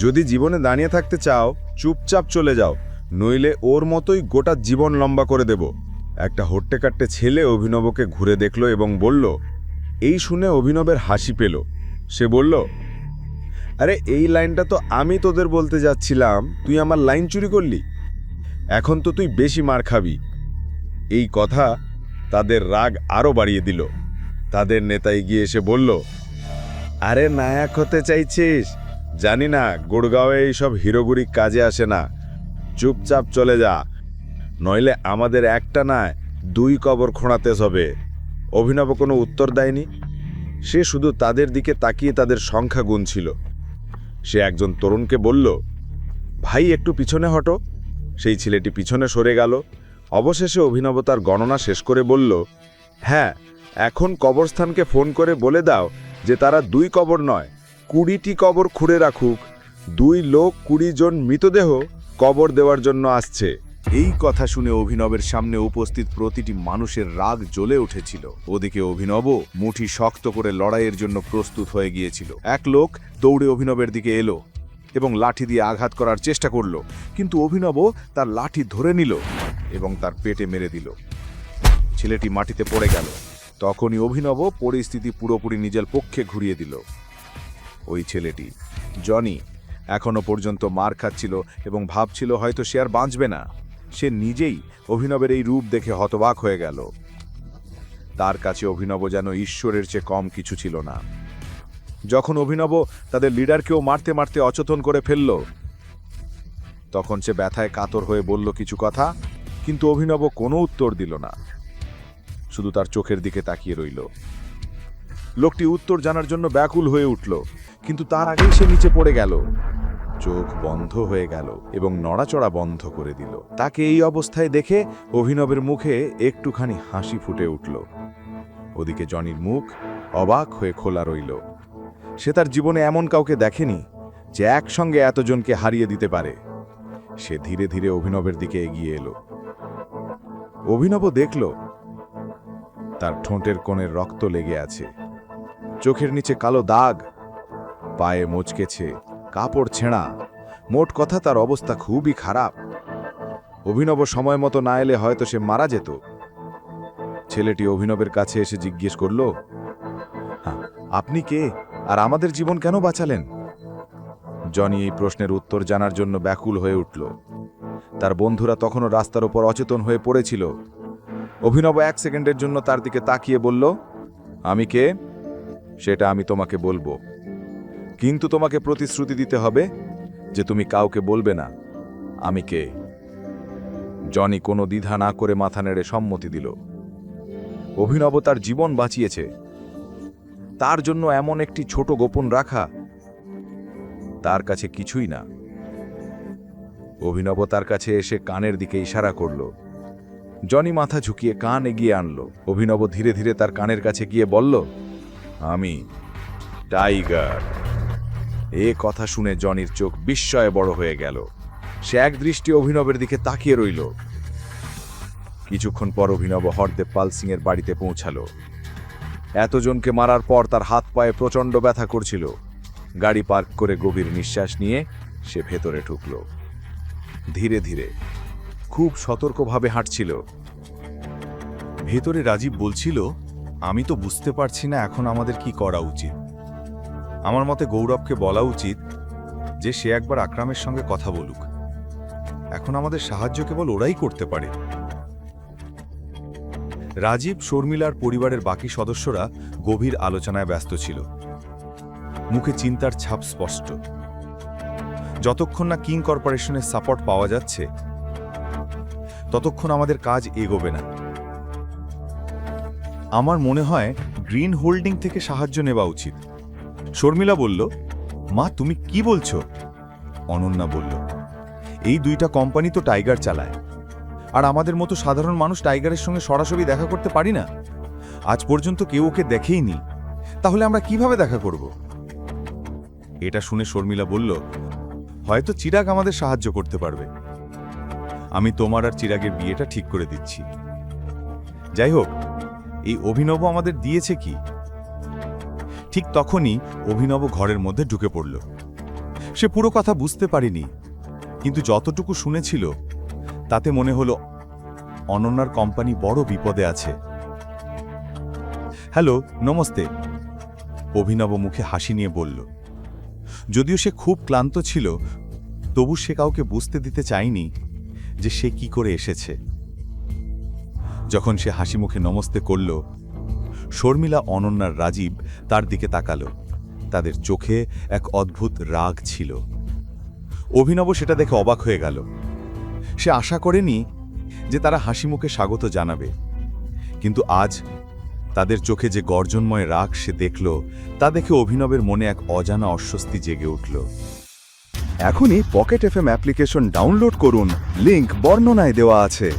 যদি জীবনে দাঁড়িয়ে থাকতে চাও চুপচাপ চলে যাও, নইলে ওর মতোই গোটা জীবন লম্বা করে দেব। একটা হট্টেকাট্টে ছেলে অভিনবকে ঘুরে দেখল এবং বলল। এই শুনে অভিনবের হাসি পেল। সে বলল, আরে এই লাইনটা তো আমি তোদের বলতে যাচ্ছিলাম, তুই আমার লাইন চুরি করলি। এখন তো তুই বেশি মার খাবি। এই কথা তাদের রাগ আরও বাড়িয়ে দিল। তাদের নেতা এগিয়ে এসে বলল, আরে নায়ক হতে চাইছিস? জানি না গুড়গাঁওয়ে এইসব হিরোগুড়ি কাজে আসে না। চুপচাপ চলে যা, নইলে আমাদের একটা না 2 কবর খোঁড়াতে হবে। অভিনব কোনো উত্তর দেয়নি। সে শুধু তাদের দিকে তাকিয়ে তাদের সংখ্যা গুনছিল। সে একজন তরুণকে বলল, ভাই একটু পিছনে হটো। সেই ছেলেটি পিছনে সরে গেল। অবশেষে অভিনব তার গণনা শেষ করে বলল, হ্যাঁ, এখন কবরস্থানকে ফোন করে বলে দাও যে তারা 2 কবর নয় 20টি কবর খুঁড়ে রাখুক। 2 লোক 20 জন মৃতদেহ কবর দেওয়ার জন্য আসছে। এই কথা শুনে অভিনবের সামনে উপস্থিত প্রতিটি মানুষের রাগ জ্বলে উঠেছিল। ওদিকে অভিনব মুঠি শক্ত করে লড়াইয়ের জন্য প্রস্তুত হয়ে গিয়েছিল। এক লোক দৌড়ে অভিনবের দিকে এলো এবং লাঠি দিয়ে আঘাত করার চেষ্টা করল, কিন্তু অভিনব তার লাঠি ধরে নিল এবং তার পেটে মেরে দিল। ছেলেটি মাটিতে পড়ে গেল। তখনই অভিনব পরিস্থিতি পুরোপুরি নিজের পক্ষে ঘুরিয়ে দিল। ওই ছেলেটি জনি এখনো পর্যন্ত মার খাচ্ছিল এবং ভাবছিল হয়তো সে আর বাঁচবে না। সে নিজেই অভিনবের এই রূপ দেখে হতবাক হয়ে গেল। তার কাছে অভিনব যেন ঈশ্বরের চেয়ে কম কিছু ছিল না। যখন অভিনব তাদের লিডারকেও মারতে মারতে অচেতন করে ফেলল, তখন সে ব্যথায় কাতর হয়ে বলল কিছু কথা, কিন্তু অভিনব কোনো উত্তর দিল না, শুধু তার চোখের দিকে তাকিয়ে রইল। লোকটি উত্তর জানার জন্য ব্যাকুল হয়ে উঠল, কিন্তু তার আগেই সে নিচে পড়ে গেল। চোখ বন্ধ হয়ে গেল এবং নড়াচড়া বন্ধ করে দিল। তাকে এই অবস্থায় দেখে অভিনবের মুখে একটুখানি হাসি ফুটে উঠল। ওদিকে জনির মুখ অবাক হয়ে খোলা রইল। সে তার জীবনে এমন কাউকে দেখেনি যে একসঙ্গে এতজনকে হারিয়ে দিতে পারে। সে ধীরে ধীরে অভিনবের দিকে এগিয়ে এলো। অভিনব দেখল তার ঠোঁটের কোণের রক্ত লেগে আছে, চোখের নিচে কালো দাগ, পায়ে মোচকেছে, কাপড় ছেঁড়া। মোট কথা তার অবস্থা খুবই খারাপ। অভিনব সময় মতো না এলে হয়তো সে মারা যেত। ছেলেটি অভিনবের কাছে এসে জিজ্ঞেস করল, আপনি কে আর আমাদের জীবন কেন বাঁচালেন? জনি এই প্রশ্নের উত্তর জানার জন্য ব্যাকুল হয়ে উঠল। তার বন্ধুরা তখনও রাস্তার উপর অচেতন হয়ে পড়েছিল। অভিনব 1 সেকেন্ডের জন্য তার দিকে তাকিয়ে বলল, আমি কে সেটা আমি তোমাকে বলবো, কিন্তু তোমাকে প্রতিশ্রুতি দিতে হবে যে তুমি কাউকে বলবে না আমি কে। জনি কোনো দ্বিধা না করে মাথা নেড়ে সম্মতি দিল। অভিনব তার জীবন বাঁচিয়েছে, তার জন্য এমন একটি ছোট গোপন রাখা তার কাছে কিছুই না। অভিনব তার কাছে এসে কানের দিকে ইশারা করল। জনি মাথা ঝুঁকিয়ে কান এগিয়ে আনল। অভিনব ধীরে ধীরে তার কানের কাছে গিয়ে বলল, আমি টাইগার। এ কথা শুনে জনির চোখ বিস্ময়ে বড় হয়ে গেল। সে এক দৃষ্টি অভিনবের দিকে তাকিয়ে রইল। কিছুক্ষণ পর অভিনব হরদেব পাল সিং এর বাড়িতে পৌঁছালো। এতজনকে মারার পর তার হাত পায়ে প্রচণ্ড ব্যথা করছিল। গাড়ি পার্ক করে গভীর নিঃশ্বাস নিয়ে সে ভেতরে ঢুকল। ধীরে ধীরে খুব সতর্কভাবে হাঁটছিল। ভেতরে রাজীব বলছিল, আমি তো বুঝতে পারছি না এখন আমাদের কি করা উচিত। আমার মতে গৌরবকে বলা উচিত যে সে একবার আকরামের সঙ্গে কথা বলুক। এখন আমাদের সাহায্য কেবল ওরাই করতে পারে। রাজীব, শর্মিলার পরিবারের বাকি সদস্যরা গভীর আলোচনায় ব্যস্ত ছিল। মুখে চিন্তার ছাপ স্পষ্ট। যতক্ষণ না কিং কর্পোরেশনের সাপোর্ট পাওয়া যাচ্ছে ততক্ষণ আমাদের কাজ এগোবে না। আমার মনে হয় গ্রিন হোল্ডিং থেকে সাহায্য নেওয়া উচিত। শর্মিলা বলল, মা তুমি কি বলছো? অনন্যা বলল, এই 2টা কোম্পানি তো টাইগার চালায়, আর আমাদের মতো সাধারণ মানুষ টাইগারের সঙ্গে সরাসরি দেখা করতে পারি না। আজ পর্যন্ত কেউ ওকে দেখেইনি, তাহলে আমরা কিভাবে দেখা করব? এটা শুনে শর্মিলা বলল, হয়তো চিরাগ আমাদের সাহায্য করতে পারবে। আমি তোমার আর চিরাগের বিয়েটা ঠিক করে দিচ্ছি। যাই হোক, এই অভিনব আমাদের দিয়েছে কি? ঠিক তখনই অভিনব ঘরের মধ্যে ঢুকে পড়ল। সে পুরো কথা বুঝতে পারেনি, কিন্তু যতটুকু শুনেছিল তাতে মনে হলো অনন্যার কোম্পানি বড় বিপদে আছে। হ্যালো, নমস্তে, অভিনব মুখে হাসি নিয়ে বলল। যদিও সে খুব ক্লান্ত ছিল, তবু সে কাউকে বুঝতে দিতে চায়নি যে সে কি করে এসেছে। যখন সে হাসি মুখে নমস্তে করল, শর্মিলা, অনন্যার রাজীব তার দিকে তাকালো। তাদের চোখে এক অদ্ভুত রাগ ছিল। অভিনব সেটা দেখে অবাক হয়ে গেল। সে আশা করেনি যে তারা হাসি মুখে স্বাগত জানাবে, কিন্তু আজ তাদের চোখে যে গর্জনময় রাগ সে দেখল, তা দেখে অভিনবের মনে এক অজানা অস্বস্তি জেগে উঠল। এখনই পকেট এফএম অ্যাপ্লিকেশন ডাউনলোড করুন, লিংক বর্ণনায় দেওয়া আছে।